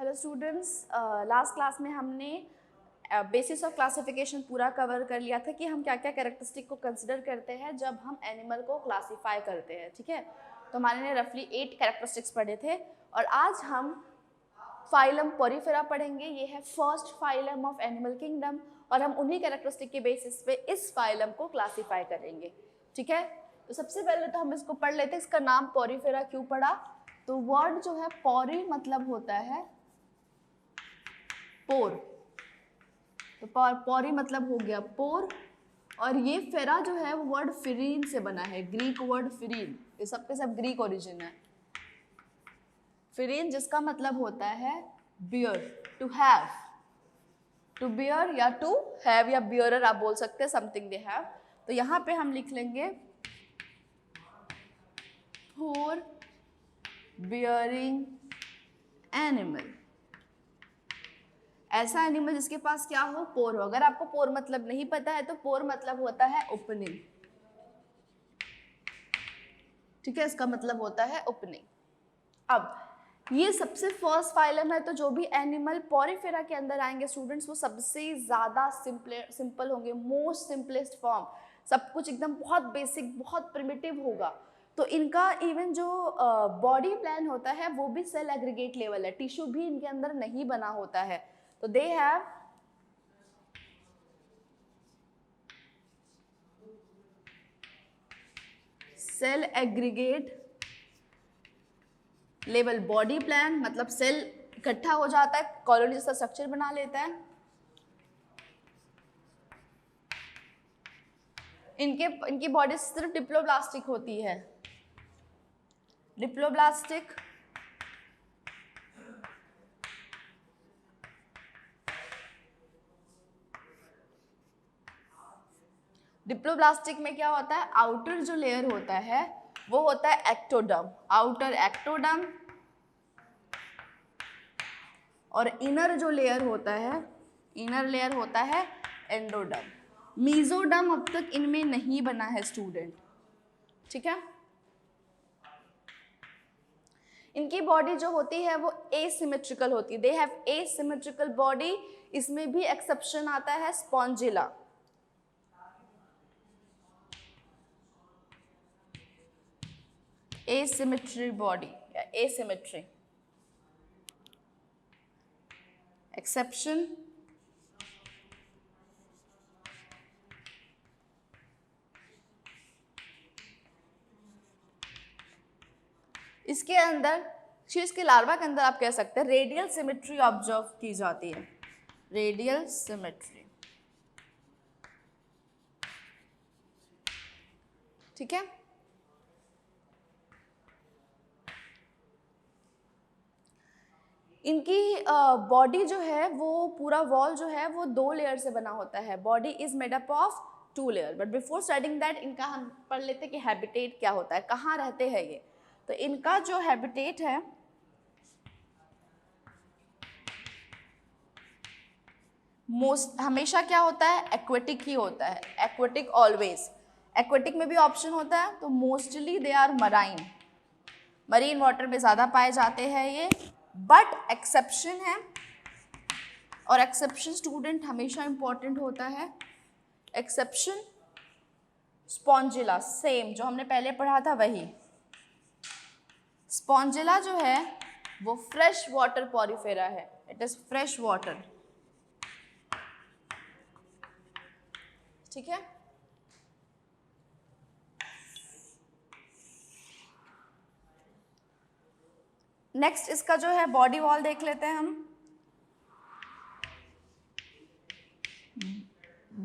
Hello students, last class में हमने basis of classification पूरा कवर कर लिया था कि हम क्या क्या कैरेक्टरिस्टिक को कंसिडर करते हैं जब हम एनिमल को क्लासीफाई करते हैं। ठीक है, तो हमारे ने रफली 8 कैरेक्टरिस्टिक्स पढ़े थे और आज हम फाइलम पोरीफेरा पढ़ेंगे। ये है first phylum of animal kingdom और हम उन्हीं कैरेक्टरिस्टिक के बेसिस पे इस फाइलम को क्लासीफाई करेंगे। ठीक है, तो सबसे पहले तो हम इसको पढ़ लेते हैं। इसका नाम पोरीफेरा क्यों पड़ा? तो वर्ड जो है पोरी मतलब होता है पोर, तो पोरी मतलब हो गया पोर, और ये फेरा जो है वो वर्ड फिरीन से बना है, ग्रीक वर्ड फिरीन। ये सब के सब ग्रीक ओरिजिन है। फिरीन जिसका मतलब होता है bear, to have, to bear या टू हैव या बियरर आप बोल सकते हैं, समथिंग दे हैव। तो यहाँ पे हम लिख लेंगे पोर बियरिंग एनिमल, ऐसा एनिमल जिसके पास क्या हो, पोर हो। अगर आपको पोर मतलब नहीं पता है तो पोर मतलब होता है ओपनिंग। ठीक है, इसका मतलब होता है ओपनिंग। अब ये सबसे फर्स्ट फाइलम है, तो जो भी एनिमल पोरीफेरा के अंदर आएंगे स्टूडेंट्स वो सबसे ज़्यादा सिंपल होंगे, मोस्ट सिंपलेस्ट फॉर्म, सब कुछ एकदम बहुत बेसिक बहुत प्रिमिटिव होगा। तो इनका इवन जो बॉडी प्लान होता है वो भी सेल एग्रीगेट लेवल है, टिश्यू भी इनके अंदर नहीं बना होता है। तो they have cell aggregate level body plan, मतलब सेल इकट्ठा हो जाता है, कॉलोनी जैसा स्ट्रक्चर बना लेता है। इनकी बॉडी सिर्फ डिप्लोब्लास्टिक होती है, डिप्लोब्लास्टिक। डिप्लोब्लास्टिक में क्या होता है, आउटर जो लेयर होता है वो होता है एक्टोडर्म, आउटर एक्टोडर्म, और इनर जो लेयर होता है, इनर लेयर होता है एंडोडर्म। मीजोडर्म अब तक इनमें नहीं बना है स्टूडेंट। ठीक है, इनकी बॉडी जो होती है वो एसिमेट्रिकल होती है, दे हैव एसिमेट्रिकल बॉडी। इसमें भी एक्सेप्शन आता है स्पॉन्जिला। एसिमेट्री बॉडी या एसिमेट्री, एक्सेप्शन इसके अंदर, इसके लार्वा के अंदर आप कह सकते हैं रेडियल सिमेट्री ऑब्जर्व की जाती है, रेडियल सिमेट्री। ठीक है, इनकी बॉडी जो है वो पूरा वॉल जो है वो 2 लेयर से बना होता है। Body is made up of 2 layer. But before studying that इनका हम पढ़ लेते हैं कि हैबिटेट क्या होता है, कहाँ रहते हैं ये। तो इनका जो हैबिटेट है हमेशा क्या होता है, एक्वेटिक ही होता है, एक्वेटिक ऑलवेज। एक्वेटिक में भी ऑप्शन होता है, तो mostly they are marine, marine water में ज़्यादा पाए जाते हैं ये। बट एक्सेप्शन है, और एक्सेप्शन स्टूडेंट हमेशा इंपॉर्टेंट होता है। एक्सेप्शन स्पॉन्जिला, सेम जो हमने पहले पढ़ा था वही। स्पॉन्जिला जो है वो फ्रेश वाटर पोरीफेरा है, इट इज फ्रेश वाटर। ठीक है, नेक्स्ट इसका जो है बॉडी वॉल देख लेते हैं हम।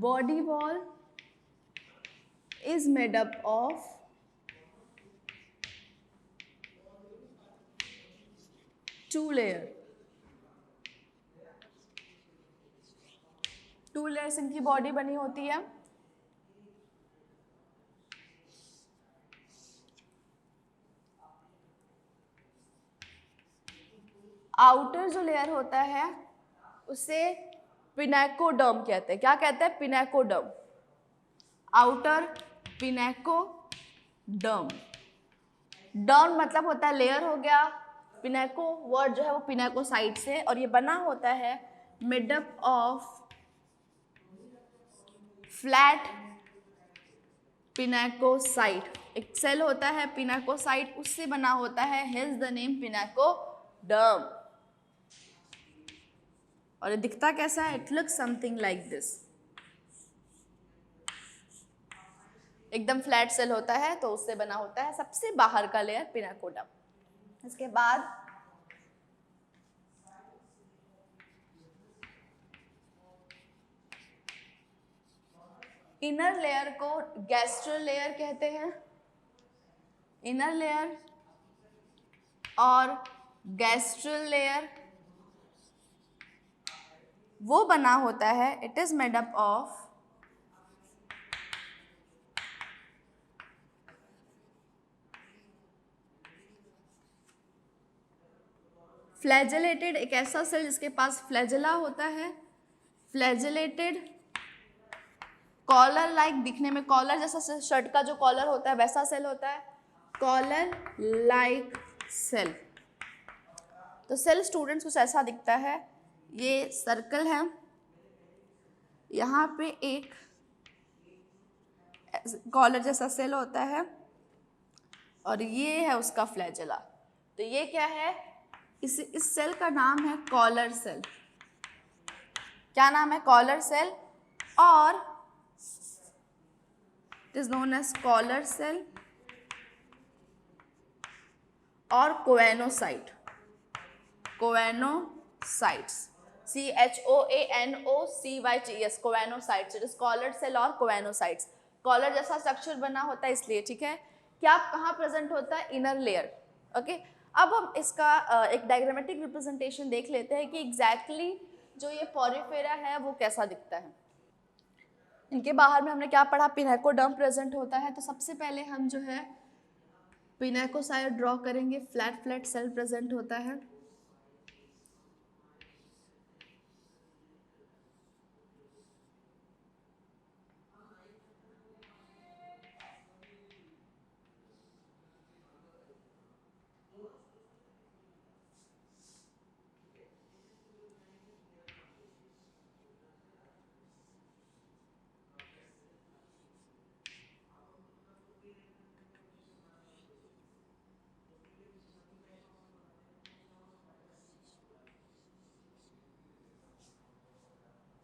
Body wall is made up of 2 layer. 2 layers इनकी बॉडी बनी होती है। आउटर जो लेयर होता है उसे पिनेकोडर्म कहते हैं। क्या कहते हैं? पिनेकोडर्म। आउटर पिनेकोडर्म, डर्म मतलब होता है लेयर हो गया, पिनेको वर्ड जो है वो पिनेकोसाइट से, और ये बना होता है मेडअप ऑफ फ्लैट पिनेकोसाइट। एक सेल होता है पिनेकोसाइट, उससे बना होता है, हेंस द नेम पिनेकोडर्म। और ये दिखता कैसा है? It looks something like this. एकदम फ्लैट सेल होता है, तो उससे बना होता है सबसे बाहर का लेयर पिनेकोडर्म। इसके बाद इनर लेयर को गैस्ट्रल लेयर कहते हैं। इनर लेयर और गैस्ट्रल लेयर वो बना होता है, it is made up of flagellated, एक ऐसा सेल जिसके पास फ्लैजेला होता है, फ्लैजेलेटेड कॉलर लाइक, दिखने में कॉलर जैसा, शर्ट का जो कॉलर होता है वैसा सेल होता है, कॉलर लाइक सेल। तो सेल स्टूडेंट्स कुछ ऐसा दिखता है, ये सर्कल है, यहाँ पे एक कॉलर जैसा सेल होता है और ये है उसका फ्लैजेला। तो ये क्या है? इस सेल का नाम है कॉलर सेल। क्या नाम है? कॉलर सेल, और it is known as collar cell और choanocyte. Choanocytes, CHOANOCYTS, choanocytes. It is collar cell और कोएनोसाइट्स। कॉलर जैसा स्ट्रक्चर बना होता है इसलिए, ठीक है। क्या कहाँ प्रेजेंट होता है? Inner layer. ओके, अब हम इसका एक डायग्रामेटिक रिप्रेजेंटेशन देख लेते हैं कि एग्जैक्टली जो ये पॉरीफेरा है वो कैसा दिखता है। इनके बाहर में हमने क्या पढ़ा? पिनेकोडर्म प्रेजेंट होता है। तो सबसे पहले हम जो है पिनेकोसाइट ड्रॉ करेंगे, फ्लैट फ्लैट सेल प्रेजेंट होता है।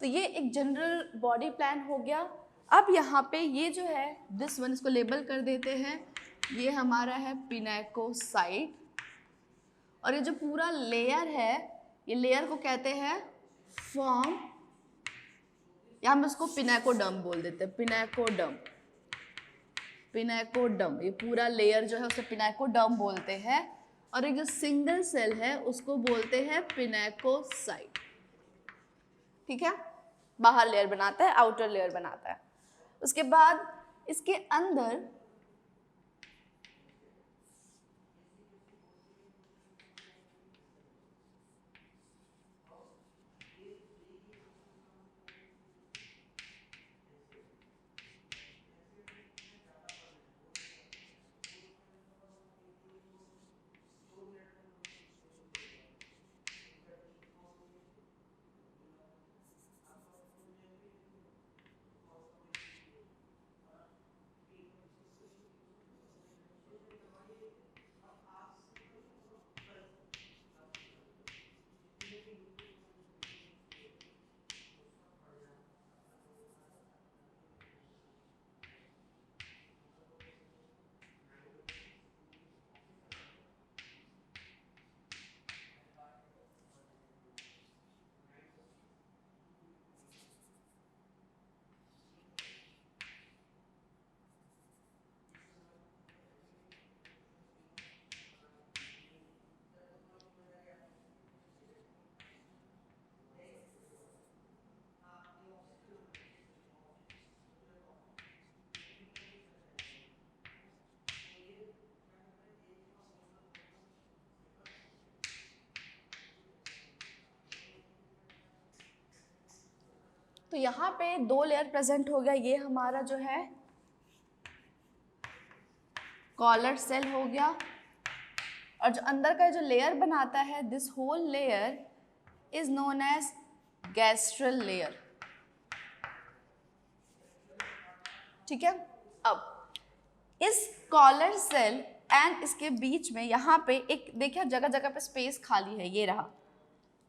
तो ये एक जनरल बॉडी प्लान हो गया। अब यहाँ पे ये जो है दिस वन, इसको लेबल कर देते हैं, ये हमारा है पिनेकोसाइट, और ये जो पूरा लेयर है, ये लेयर को कहते हैं फॉर्म, या हम इसको पिनेकोडर्म बोल देते हैं, पिनेकोडर्म। पिनेकोडर्म, ये पूरा लेयर जो है उसे पिनेकोडर्म बोलते हैं, और एक जो सिंगल सेल है उसको बोलते हैं पिनेकोसाइट। ठीक है, बाहर लेयर बनाता है, आउटर लेयर बनाता है। उसके बाद इसके अंदर तो यहाँ पे दो लेयर प्रेजेंट हो गया। ये हमारा जो है कॉलर सेल हो गया, और जो अंदर का जो लेयर बनाता है, this whole layer is known as gastral layer. ठीक है। अब इस कॉलर सेल एंड इसके बीच में यहाँ पे एक देखिए जगह जगह पे स्पेस खाली है, ये रहा।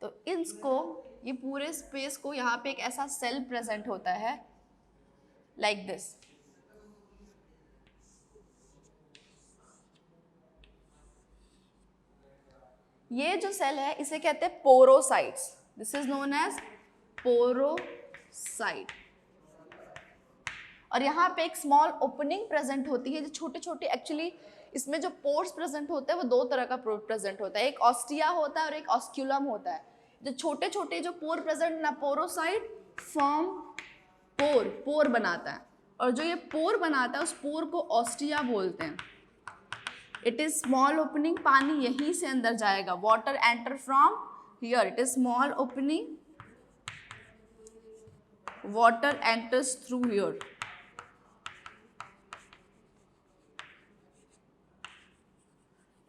तो इसको, ये पूरे स्पेस को यहाँ पे एक ऐसा सेल प्रेजेंट होता है लाइक दिस। ये जो सेल है इसे कहते हैं porocytes. This is known as porocyte. और यहाँ पे एक स्मॉल ओपनिंग प्रेजेंट होती है, जो छोटे छोटे, एक्चुअली इसमें जो पोर्स प्रेजेंट होते हैं वो दो तरह का प्रेजेंट होता है, एक ऑस्टिया होता है और एक ऑस्क्यूलम होता है। जो छोटे छोटे जो पोर प्रेजेंट ना, पोरोसाइट फॉर्म पोर बनाता है, और जो ये पोर बनाता है उस पोर को ऑस्टिया बोलते हैं। इट इज स्मॉल ओपनिंग, पानी यहीं से अंदर जाएगा, water enter from here, it is small opening, water enters through here.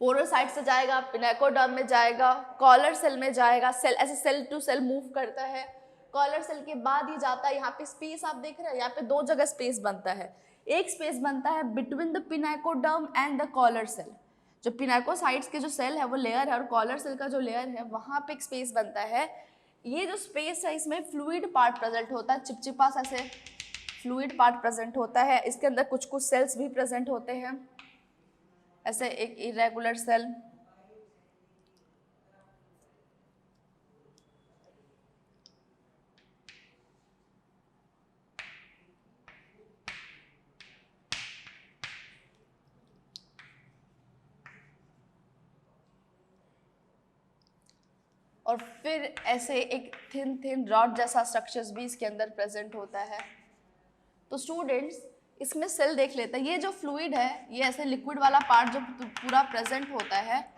Porocyte से जाएगा, पिनेकोडर्म में जाएगा, कॉलर सेल में जाएगा, सेल ऐसे सेल टू सेल मूव करता है। कॉलर सेल के बाद ही जाता है, यहाँ पे स्पेस आप देख रहे हैं, यहाँ पे दो जगह स्पेस बनता है। एक स्पेस बनता है between the pinacoderm and the collar cell. जो पिनेकोसाइट्स के जो सेल है वो लेयर है, और कॉलर सेल का जो लेयर है वहाँ पे एक स्पेस बनता है। ये जो स्पेस है इसमें फ्लूइड पार्ट प्रेजेंट होता है, चिपचिपा सा ऐसे फ्लूइड पार्ट प्रेजेंट होता है। इसके अंदर कुछ कुछ सेल्स भी प्रेजेंट होते हैं, ऐसे एक इरेगुलर सेल। और फिर ऐसे एक थिन थिन रॉड जैसा स्ट्रक्चर्स भी इसके अंदर प्रेजेंट होता है। तो स्टूडेंट्स इसमें सेल देख लेते हैं। ये जो फ्लूइड है, ये ऐसे लिक्विड वाला पार्ट जो पूरा प्रेजेंट होता है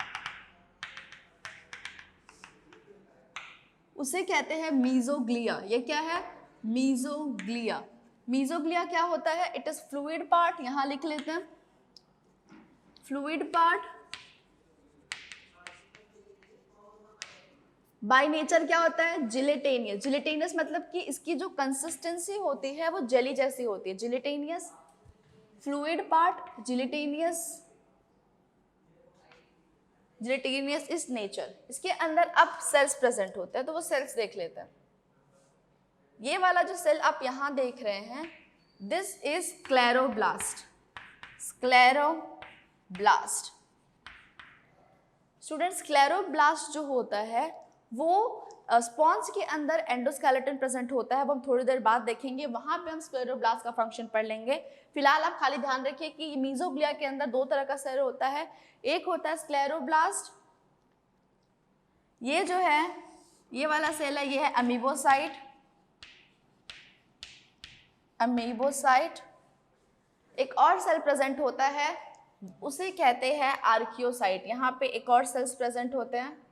उसे कहते हैं मीजोग्लिया। ये क्या है? मीजोग्लिया। मीजोग्लिया क्या होता है? इट इज फ्लूइड पार्ट, यहां लिख लेते हैं फ्लूइड पार्ट। बाय नेचर क्या होता है? जिलेटेनियस। जिलेटेनियस मतलब कि इसकी जो कंसिस्टेंसी होती है वो जेली जैसी होती है। जिलेटेनियस फ्लूइड पार्ट, जिलेटेनियस, जिलेटेनियस इज नेचर। इसके अंदर अब सेल्स प्रेजेंट होते हैं, तो वो सेल्स देख लेते हैं। ये वाला जो सेल आप यहां देख रहे हैं, this is scleroblast. Scleroblast students, scleroblast जो होता है वो स्पॉन्ज के अंदर एंडोस्केलेटन प्रेजेंट होता है। अब हम थोड़ी देर बाद देखेंगे, वहां पे हम स्क्लेरोब्लास्ट का फंक्शन पढ़ लेंगे। फिलहाल आप खाली ध्यान रखिए कि मीजोग्लिया के अंदर दो तरह का सेल होता है। एक होता है स्क्लेरोब्लास्ट, ये जो है ये वाला सेल है, ये है अमीबोसाइट। अमीबोसाइट। एक और सेल प्रेजेंट होता है, उसे कहते हैं आर्कियोसाइट। यहाँ पे एक और सेल्स प्रेजेंट होते हैं,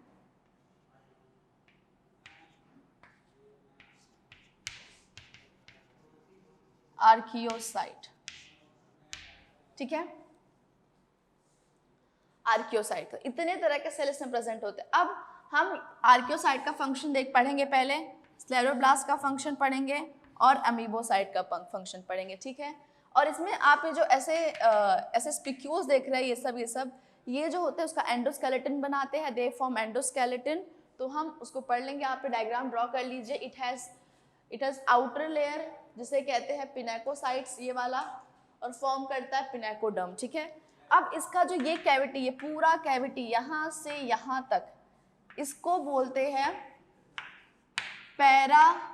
आर्कियोसाइट। ठीक है, आर्कियोसाइट। तो इतने तरह के सेल इसमें प्रेजेंट होते हैं। अब हम आर्कियोसाइट का फंक्शन पढ़ेंगे, पहले स्क्लेरोब्लास्ट का फंक्शन पढ़ेंगे और अमीबोसाइट का फंक्शन पढ़ेंगे। ठीक है, और इसमें आप ये जो ऐसे स्पिक्यूल्स देख रहे हैं, ये जो होते हैं उसका एंडोस्केलेटन बनाते हैं, दे फॉर्म एंडोस्केलेटन। तो हम उसको पढ़ लेंगे। आप डायग्राम ड्रॉ कर लीजिए। इट हैज आउटर लेयर जिसे कहते हैं पिनेकोसाइट्स, ये वाला, और फॉर्म करता है पिनेकोडर्म। ठीक है, अब इसका जो ये कैविटी, ये पूरा कैविटी यहाँ से यहाँ तक, इसको बोलते हैं पैरागैस्ट्रल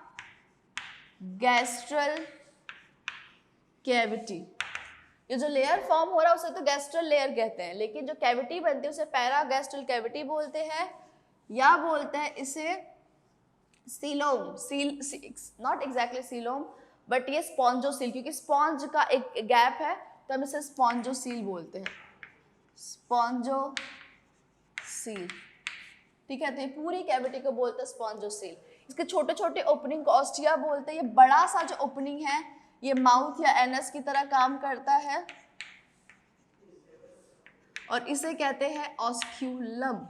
कैविटी। ये जो लेयर फॉर्म हो रहा है उसे तो गैस्ट्रल लेयर कहते हैं, लेकिन जो कैविटी बनती है उसे पैरागैस्ट्रल कैविटी बोलते हैं, या बोलते हैं इसे coelom. Not exactly coelom, but ये स्पॉन्जोसील, क्योंकि स्पॉन्ज का एक गैप है तो हम इसे स्पॉन्जोसील बोलते हैं। स्पॉन्जोसील। ठीक है, तो ये पूरी कैविटी को बोलते हैं स्पॉन्जोसील। इसके छोटे छोटे ओपनिंग को ऑस्टिया बोलते हैं। ये बड़ा सा जो ओपनिंग है ये माउथ या एनस की तरह काम करता है, और इसे कहते हैं ऑस्क्यूलम।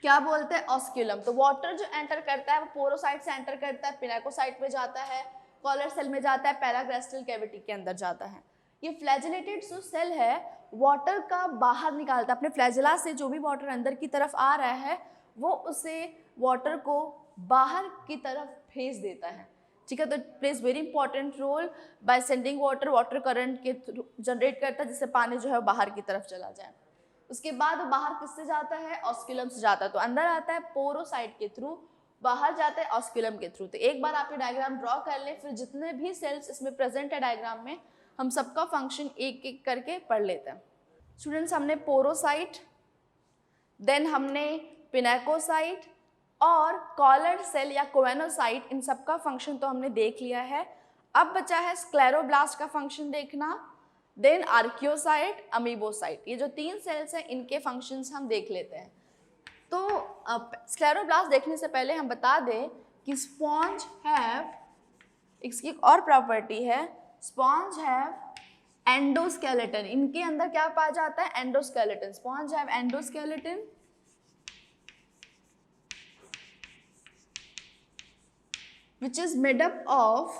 क्या बोलते हैं? ऑस्क्यूलम। तो वाटर जो एंटर करता है वो पोरोसाइट से एंटर करता है, पिनाकोसाइट में जाता है, कॉलर सेल में जाता है, पैराग्रास्टल कैविटी के अंदर जाता है। ये फ्लैजिलेटेड जो सेल है वाटर का बाहर निकालता है, अपने फ्लैजिला से जो भी वाटर अंदर की तरफ आ रहा है वो उसे वाटर को बाहर की तरफ भेज देता है, ठीक है। तो plays very important role by sending water, water current के थ्रू जनरेट करता है जिससे पानी जो है बाहर की तरफ चला जाए। उसके बाद वो बाहर किससे जाता है? ऑस्क्यूलम से जाता है। तो अंदर आता है पोरोसाइट के थ्रू, बाहर जाता है ऑस्क्यूलम के थ्रू। तो एक बार आप ये डायग्राम ड्रॉ कर लें, फिर जितने भी सेल्स इसमें प्रेजेंट है डायग्राम में हम सबका फंक्शन एक एक करके पढ़ लेते हैं। स्टूडेंट्स, हमने पोरोसाइट, देन हमने पिनाकोसाइट और कॉलर सेल या कोवेनोसाइट, इन सब का फंक्शन तो हमने देख लिया है। अब बचा है स्क्लेरोब्लास्ट का फंक्शन देखना, देन आर्कियोसाइट, अमीबोसाइट। ये जो 3 सेल्स हैं इनके फंक्शंस हम देख लेते हैं। तो स्क्लेरोब्लास्ट देखने से पहले हम बता दें कि स्पॉन्ज हैव, इसकी एक और प्रॉपर्टी है, स्पॉन्ज हैव एंडोस्केलेटन। इनके अंदर क्या पाया जाता है? Endoskeleton. Sponge have endoskeleton which is made up of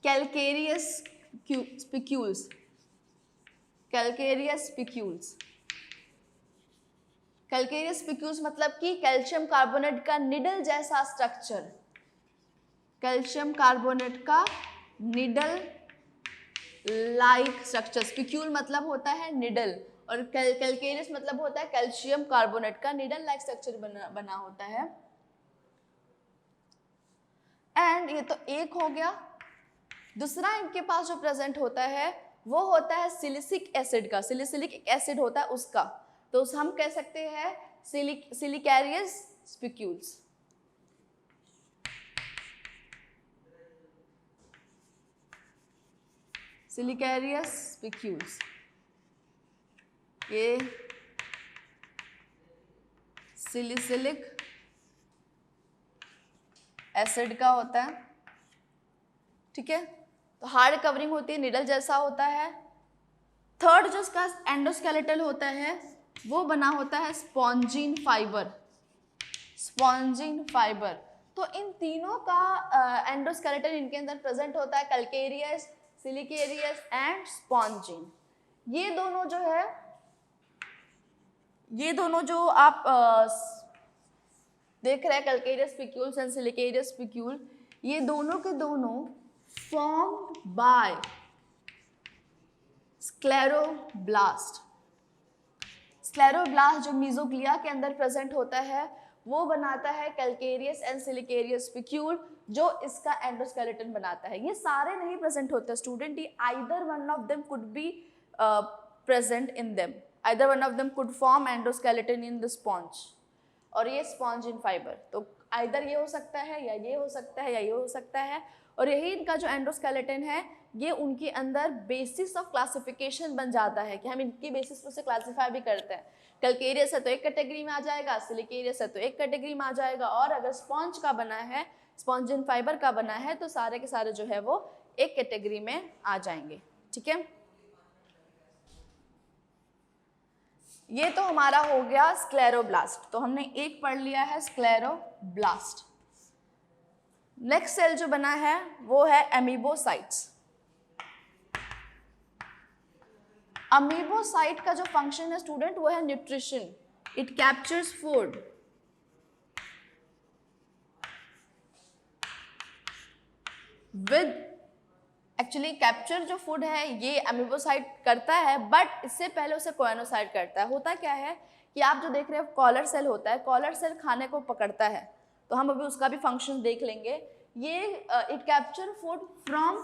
calcareous spicules. Calcareous spicules. Calcareous spicules मतलब कि कैल्शियम कार्बोनेट का निडल जैसा स्ट्रक्चर, कैल्शियम कार्बोनेट का निडल लाइक स्ट्रक्चर। स्पिक्यूल मतलब होता है निडल और कैल्केरियस मतलब होता है कैल्शियम कार्बोनेट का निडल लाइक स्ट्रक्चर बना होता है। एंड ये तो एक हो गया। दूसरा इनके पास जो प्रेजेंट होता है वो होता है सिलिसिक एसिड का, सिलिसिलिक एसिड होता है उसका। तो हम कह सकते हैं सिलिकैरियस स्पिक्यूल्स। सिलिकैरियस स्पिक्यूल्स ये सिलिसिलिक एसिड का होता है, ठीक है। तो हार्ड कवरिंग होती है, निडल जैसा होता है। थर्ड जो इसका एंडोस्केलेटल होता है वो बना होता है स्पॉन्जिन फाइबर, स्पॉन्जिन फाइबर। तो इन तीनों का एंडोस्केलेटल इनके अंदर प्रेजेंट होता है, कैल्केरियस, सिलिकेरियस एंड स्पॉन्जिन। ये दोनों जो आप देख रहे हैं कैल्केरियस स्पिक्यूल्स एंड सिलिकेरियस स्पिक्यूल, ये दोनों के दोनों फॉर्म्ड बाय स्क्लेरोब्लास्ट। स्क्लेरोब्लास्ट जो मीजोग्लिया के अंदर प्रेजेंट होता है वो बनाता है कैल्केरियस एंड सिलिकेरियस स्पिक्यूल जो इसका एंडोस्केलेटन बनाता है। ये सारे नहीं प्रेजेंट होते स्टूडेंट, ये either one of them could be present in them, either one of them could form endoskeleton in the sponge. और ये स्पॉन्जिन फाइबर, तो आइदर ये हो सकता है या ये हो सकता है या ये हो सकता है। और यही इनका जो एंडोस्केलेटन है ये उनके अंदर बेसिस ऑफ क्लासिफिकेशन बन जाता है कि हम इनकी बेसिस पर से क्लासिफाई भी करते हैं। कैल्केरियस है तो एक कैटेगरी में आ जाएगा, सिलिकेरियस है तो एक कैटेगरी में आ जाएगा, और अगर स्पॉन्ज का बना है, स्पॉन्जिन फाइबर का बना है तो सारे के सारे जो है वो एक कैटेगरी में आ जाएंगे, ठीक है। ये तो हमारा हो गया स्क्लेरोब्लास्ट, तो हमने एक पढ़ लिया है स्क्लेरोब्लास्ट। नेक्स्ट सेल जो बना है वो है अमीबोसाइट्स। अमीबोसाइट का जो फंक्शन है स्टूडेंट वो है nutrition, it captures food. With actually capture जो फूड है ये अमीबोसाइट करता है, बट इससे पहले उसे कोएनोसाइट करता है। होता क्या है कि आप जो देख रहे हो कॉलर सेल होता है, कॉलर सेल खाने को पकड़ता है, तो हम अभी उसका भी फंक्शन देख लेंगे। ये it capture food from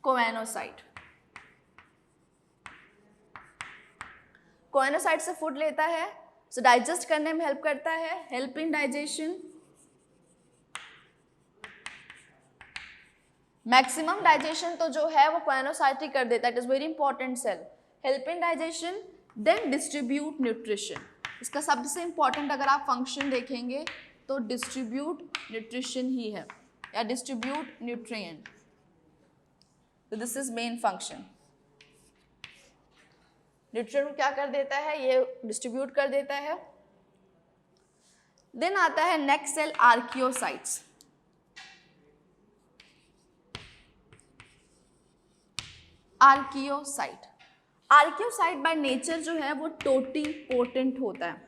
choanocyte, choanocyte से फूड लेता है, सो डाइजेस्ट करने में हेल्प करता है, help in digestion. Maximum digestion तो जो है वो कोएनोसाइट ही कर देता है, it is very important cell. Help in digestion, then distribute nutrition. इसका सबसे इंपॉर्टेंट अगर आप फंक्शन देखेंगे तो डिस्ट्रीब्यूट न्यूट्रिशन ही है या डिस्ट्रीब्यूट न्यूट्रिएंट, तो this is main function. Nutrient को क्या कर देता है, ये डिस्ट्रीब्यूट कर देता है। देन आता है next cell archaeocytes. Archaeocyte, archaeocyte by nature जो है वो टोटीपोटेंट होता है।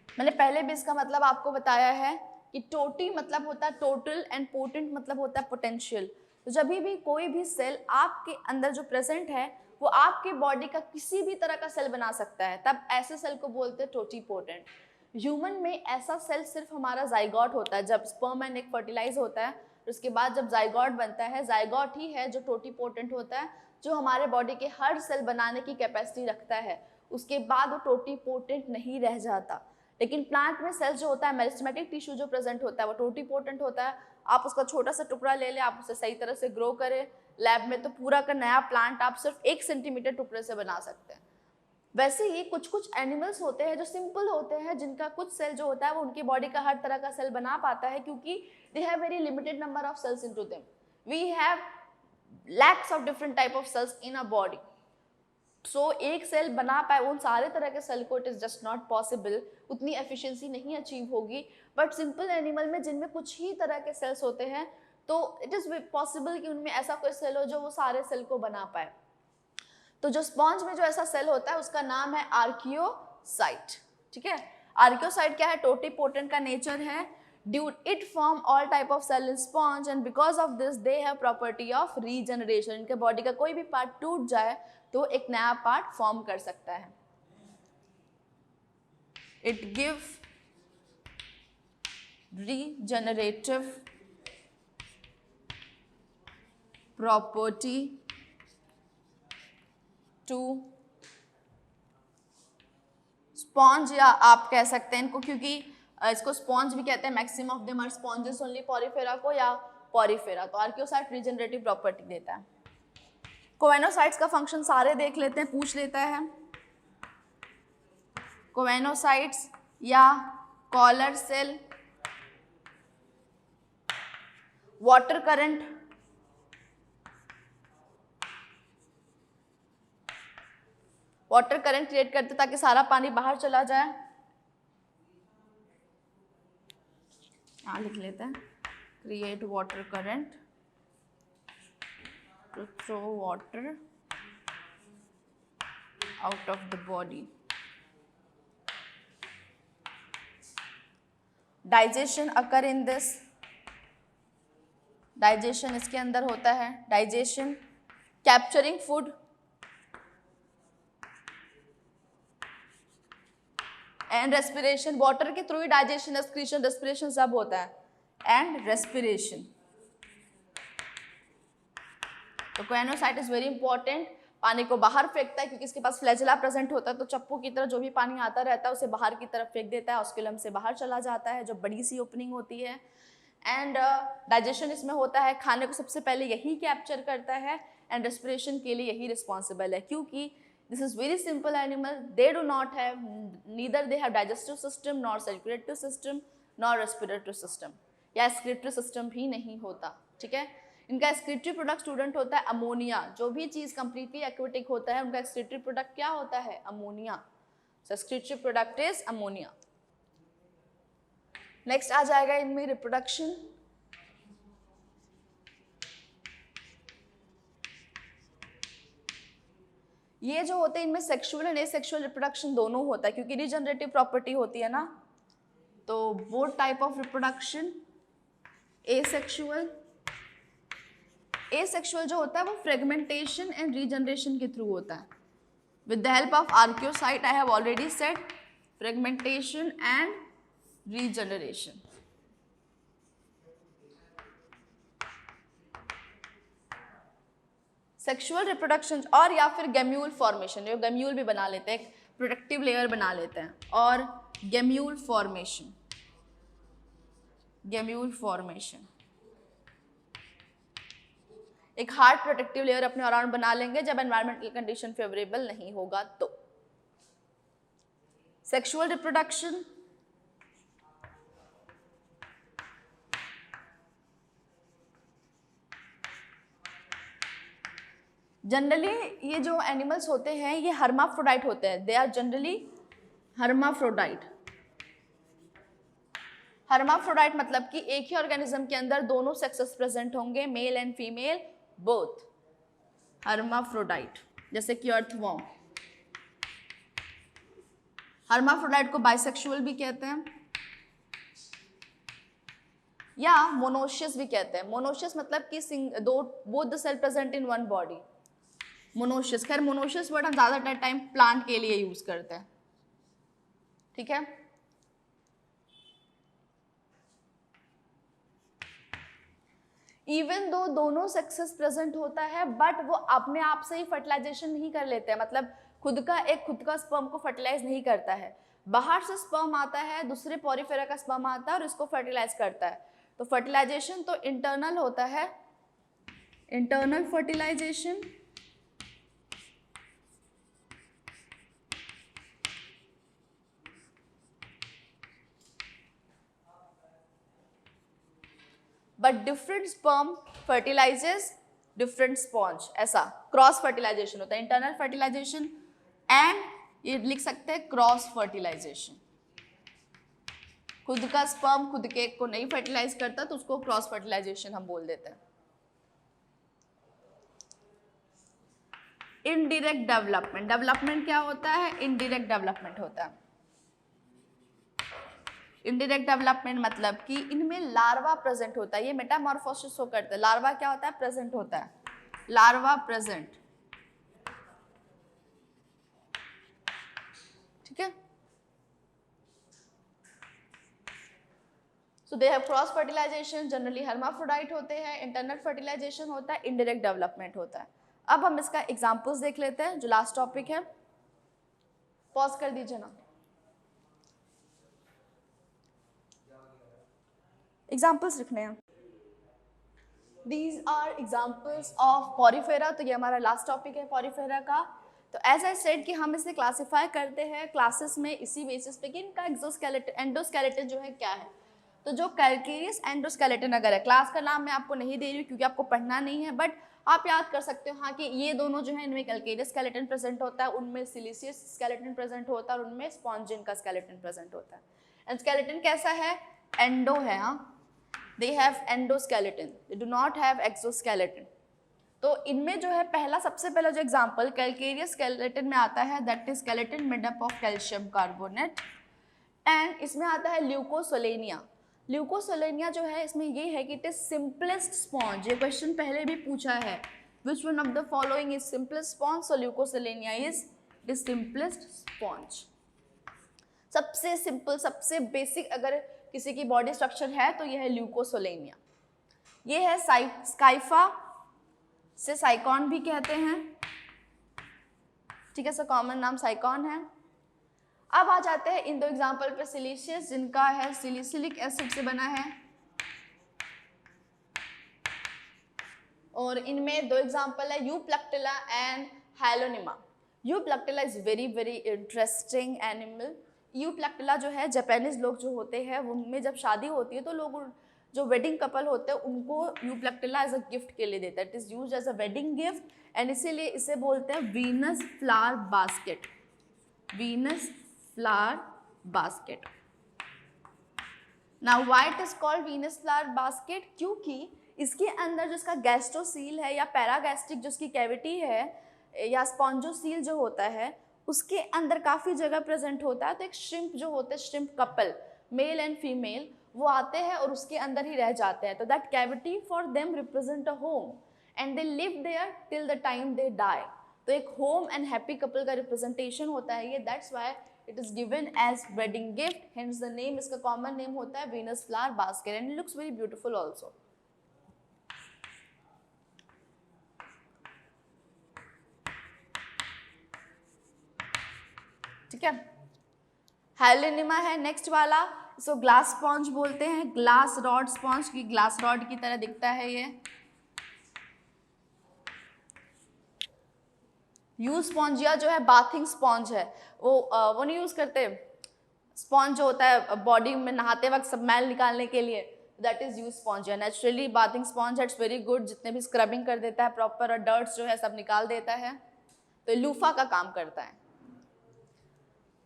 मैंने पहले भी इसका मतलब आपको बताया है कि टोटी मतलब होता है टोटल एंड पोटेंट मतलब होता है पोटेंशियल। तो जब भी कोई भी सेल आपके अंदर जो प्रेजेंट है वो आपके बॉडी का किसी भी तरह का सेल बना सकता है, तब ऐसे सेल को बोलते हैं टोटीपोटेंट। ह्यूमन में ऐसा सेल सिर्फ हमारा जाइगोट होता है, जब स्पर्म एंड एग फर्टिलाइज होता है उसके बाद जब जाइगोट बनता है, जाइगोट ही है जो टोटीपोटेंट होता है, जो हमारे बॉडी के हर सेल बनाने की कैपेसिटी रखता है। उसके बाद वो टोटीपोटेंट नहीं रह जाता। लेकिन प्लांट में सेल्स जो होता है, मेरिस्टेमेटिक टिश्यू जो प्रेजेंट होता है वो टोटीपोटेंट होता है। आप उसका छोटा सा टुकड़ा ले लें, आप उसे सही तरह से ग्रो करें लैब में, तो पूरा का नया प्लांट आप सिर्फ 1 सेंटीमीटर टुकड़े से बना सकते हैं। वैसे ही कुछ कुछ एनिमल्स होते हैं जो सिंपल होते हैं, जिनका कुछ सेल जो होता है वो उनकी बॉडी का हर तरह का सेल बना पाता है, क्योंकि they have very limited number of cells into them. We have lacks of different type of cells in a body. So एक सेल बना पाए उन सारे तरह के सेल को, it is just not possible, उतनी एफिशिएंसी नहीं अचीव होगी। बट सिंपल एनिमल में जिनमें कुछ ही तरह के सेल्स होते हैं, तो इट इज पॉसिबल कि उनमें ऐसा कोई सेल हो जो वो सारे सेल को बना पाए। तो जो स्पॉन्ज में जो ऐसा सेल होता है उसका नाम है आर्कियोसाइट। ठीक है, आर्कियोसाइट क्या है, टोटीपोटेंट का नेचर है। It form all type of cell in sponge and because of this they have property of regeneration. इनके बॉडी का कोई भी पार्ट टूट जाए तो एक नया पार्ट फॉर्म कर सकता है। It give regenerative property to sponge, या आप कह सकते हैं इनको, क्योंकि इसको स्पॉन्ज भी कहते हैं, maximum of them are sponges only, Porifera को या पॉरीफेरा। तो आर्कियोसाइट रीजनरेटिव प्रॉपर्टी देता है। कोवेनोसाइट्स का फंक्शन सारे देख लेते हैं, पूछ लेता है। कोवेनोसाइट्स या collar cell, water current, water current create करते ताकि सारा पानी बाहर चला जाए। यहाँ लिख लेते हैं, create water current to throw water out of the body. Digestion occur in this, digestion इसके अंदर होता है, digestion, capturing food, and respiration. Water के थ्रू ही डाइजेशन, एक्सक्रीशन, रेस्पिरेशन सब होता है, एंड रेस्पिरेशन। तो कोवेनोसाइट इज वेरी इंपॉर्टेंट। पानी को बाहर फेंकता है क्योंकि इसके पास फ्लैजेला प्रेजेंट होता है, तो चप्पू की तरह जो भी पानी आता रहता है उसे बाहर की तरफ फेंक देता है, ऑस्कुलम से बाहर चला जाता है, जो बड़ी सी ओपनिंग होती है। एंड डाइजेशन इसमें होता है, खाने को सबसे पहले यही कैप्चर करता है, एंड रेस्पिरेशन के लिए यही रिस्पॉन्सिबल है, क्योंकि this is very simple animal, they do not have, neither they have digestive system, nor circulatory system, nor respiratory system, या एक्सक्रीटरी सिस्टम भी नहीं होता। ठीक है, इनका एक्सक्रीटरी प्रोडक्ट स्टूडेंट होता है अमोनिया। जो भी चीज़ कंप्लीटली एक्वेटिक होता है उनका एक्सक्रीटरी प्रोडक्ट क्या होता है, ammonia. So excretory product is ammonia. Next आ जाएगा इनमें रिप्रोडक्शन। ये जो होते हैं इनमें सेक्सुअल एंड एसेक्सुअल रिप्रोडक्शन दोनों होता है, क्योंकि रीजनरेटिव प्रॉपर्टी होती है ना, तो वो type of reproduction asexual, asexual जो होता है वो फ्रेगमेंटेशन एंड रीजनरेशन के थ्रू होता है। With the help of archaeocyte I have already said fragmentation and regeneration. Sexual reproduction और या फिर गेम्यूल फॉर्मेशन, जो गेम्यूल भी बना लेते हैं, एक प्रोटेक्टिव लेयर बना लेते हैं, और गेम्यूल फॉर्मेशन, गेम्यूल फॉर्मेशन एक हार्ड प्रोटेक्टिव लेयर अपने अराउंड बना लेंगे जब एनवायरमेंटल कंडीशन फेवरेबल नहीं होगा तो। सेक्सुअल रिप्रोडक्शन, जनरली ये जो एनिमल्स होते हैं ये हर्माफ्रोडाइट होते हैं, they are generally hermaphrodite. Hermaphrodite मतलब कि एक ही ऑर्गेनिज्म के अंदर दोनों सेक्सेस प्रेजेंट होंगे, male and female both, hermaphrodite. जैसे कि अर्थवॉर्म, हर्माफ्रोडाइट को बाइसेक्सुअल भी कहते हैं या मोनोशियस भी कहते हैं। मोनोशियस मतलब कि both the cell present in one body, monoecious. खैर मोनोशियस वर्ड हम ज्यादातर टाइम प्लांट के लिए यूज करते हैं, ठीक है। इवन दो दोनों सेक्सेस प्रेजेंट होता है बट वो अपने आप से ही फर्टिलाइजेशन नहीं कर लेते हैं, मतलब खुद का स्पर्म को फर्टिलाइज नहीं करता है, बाहर से स्पर्म आता है, दूसरे पॉरीफेरा का स्पर्म आता है और इसको फर्टिलाइज करता है। तो फर्टिलाइजेशन तो इंटरनल होता है, internal fertilisation, but different sperm fertilises different sponge, ऐसा क्रॉस फर्टिलाइजेशन होता है। इंटरनल फर्टिलाइजेशन एंड ये लिख सकते हैं क्रॉस फर्टिलाइजेशन। खुद का स्पर्म खुद के को नहीं फर्टिलाइज करता तो उसको क्रॉस फर्टिलाइजेशन हम बोल देते हैं। इनडायरेक्ट डेवलपमेंट, डेवलपमेंट क्या होता है? इनडायरेक्ट डेवलपमेंट होता है। इनडायरेक्ट डेवलपमेंट मतलब कि इनमें लार्वा प्रेजेंट होता है, ये मेटामॉर्फोसिस हो करता है। लार्वा क्या होता है? प्रेजेंट होता है, लार्वा प्रेजेंट, ठीक है। So they have cross fertilisation, generally hermaphrodite होते हैं, इंटरनल फर्टिलाइजेशन होता है, इनडायरेक्ट डेवलपमेंट होता है। अब हम इसका एग्जांपल्स देख लेते हैं, जो लास्ट टॉपिक है। पॉज कर दीजिए ना, एग्जाम्पल्स लिखने हैं। These are examples of Porifera. तो ये हमारा लास्ट टॉपिक है पॉरीफेरा का। तो एज आई सेड कि हम इसे क्लासीफाई करते हैं क्लासेस में इसी बेसिस पे कि इनका एक्सोस्केलेटन एंडोस्केलेटन जो है क्या है। तो जो कैल्केरियस एंडोस्केलेटन अगर है, क्लास का नाम मैं आपको नहीं दे रही हूँ क्योंकि आपको पढ़ना नहीं है, बट आप याद कर सकते हो हाँ कि ये दोनों जो है इनमें कैल्केरियस स्केलेटन प्रेजेंट होता है, उनमें सिलिशियस स्केलेटन प्रेजेंट होता है और उनमें स्पॉन्जिन का स्केलेटन प्रेजेंट होता है। एंड स्केलेटन कैसा है? एंडो है, हाँ, they have endoskeleton, they do not have exoskeleton। तो इनमें जो है पहला सबसे पहला जो एग्जांपल कैल्केरियस स्केलेटन में आता है, that is skeleton made up of calcium carbonate. And इसमें आता है ल्यूकोसोलेनिया। ल्यूकोसोलेनिया जो है इसमें ये है कि इट इज सिंपलेस्ट स्पॉन्ज। ये क्वेश्चन पहले भी पूछा है, which one of the following is simplest sponge? So leucosolenia is the simplest sponge. सबसे सिंपल, सबसे बेसिक अगर किसी की बॉडी स्ट्रक्चर है तो यह है ल्यूकोसोलेनिया। ये है स्काइफा, से साइकॉन भी कहते हैं, ठीक है, इसका कॉमन नाम साइकॉन है। अब आ जाते हैं इन दो एग्जांपल पे, सिलिशियस जिनका है सिलिसिलिक एसिड से बना है, और इनमें दो एग्जांपल है Euplectella and Hyalonema. Euplectella is very very interesting animal. Euplectella जो है जापानीज लोग जो होते हैं उनमें जब शादी होती है तो लोग जो वेडिंग कपल होते हैं उनको यूप्लक्टिला एज अ गिफ्ट के लिए देता है। It is used as a wedding gift and इसीलिए इसे बोलते हैं Venus flower basket, Venus flower basket. Now why it is called Venus flower basket? क्योंकि इसके अंदर जो इसका गैस्ट्रोसील है या पैरागैस्ट्रिक जो इसकी कैविटी है या स्पॉन्जोसील जो होता है उसके अंदर काफ़ी जगह प्रेजेंट होता है। तो एक श्रिम्प जो होते हैं, shrimp couple, mail and female, वो आते हैं और उसके अंदर ही रह जाते हैं। तो that cavity for them represent a home and they live there till the time they die. तो एक होम एंड हैप्पी कपल का रिप्रेजेंटेशन होता है ये, that's why it is given as wedding gift, hence the name, इसका common name होता है Venus flower basket and it looks very beautiful also. ठीक है, हाइलोनिमा है नेक्स्ट वाला, इसको ग्लास स्पॉन्ज बोलते हैं, ग्लास रॉड स्पॉन्ज की, ग्लास रॉड की तरह दिखता है ये। यूज स्पॉन्जिया जो है बाथिंग स्पॉन्ज है, वो नहीं यूज करते स्पॉन्ज जो होता है बॉडी में नहाते वक्त सब मैल निकालने के लिए, that is use Spongia. Naturally bathing sponge it's very good, जितने भी स्क्रबिंग कर देता है प्रॉपर और डर्ट्स जो है सब निकाल देता है, तो लूफा का काम करता है।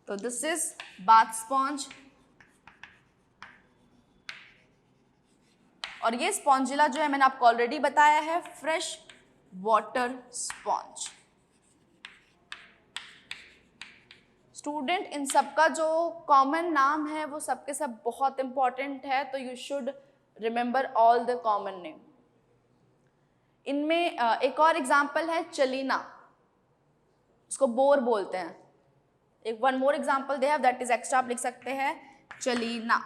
तो दिस इज बाथ स्पॉन्ज। और ये स्पॉन्जिला जो है मैंने आपको ऑलरेडी बताया है, fresh water sponge. Student in सबका जो कॉमन नाम है वो सबके सब बहुत इंपॉर्टेंट है, तो you should remember all the common name. इनमें एक और एग्जाम्पल है चलीना, उसको बोर बोलते हैं। एक one more example they have, that is extra, आप लिख सकते हैं चलीना।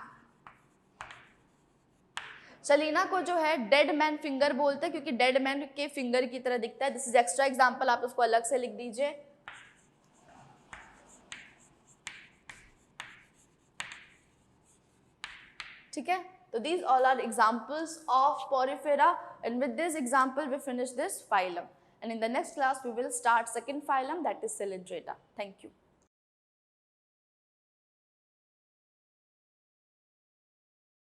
चलीना को जो है डेड मैन फिंगर बोलते हैं, क्योंकि डेड मैन के फिंगर की तरह दिखता है। दिस इज एक्स्ट्रा एग्जाम्पल, आप उसको अलग से लिख दीजिए। ठीक है, तो these all are examples of porifera, and with this example we finish this phylum, and in the next class we will start second phylum, that is Cylindrata. Thank you.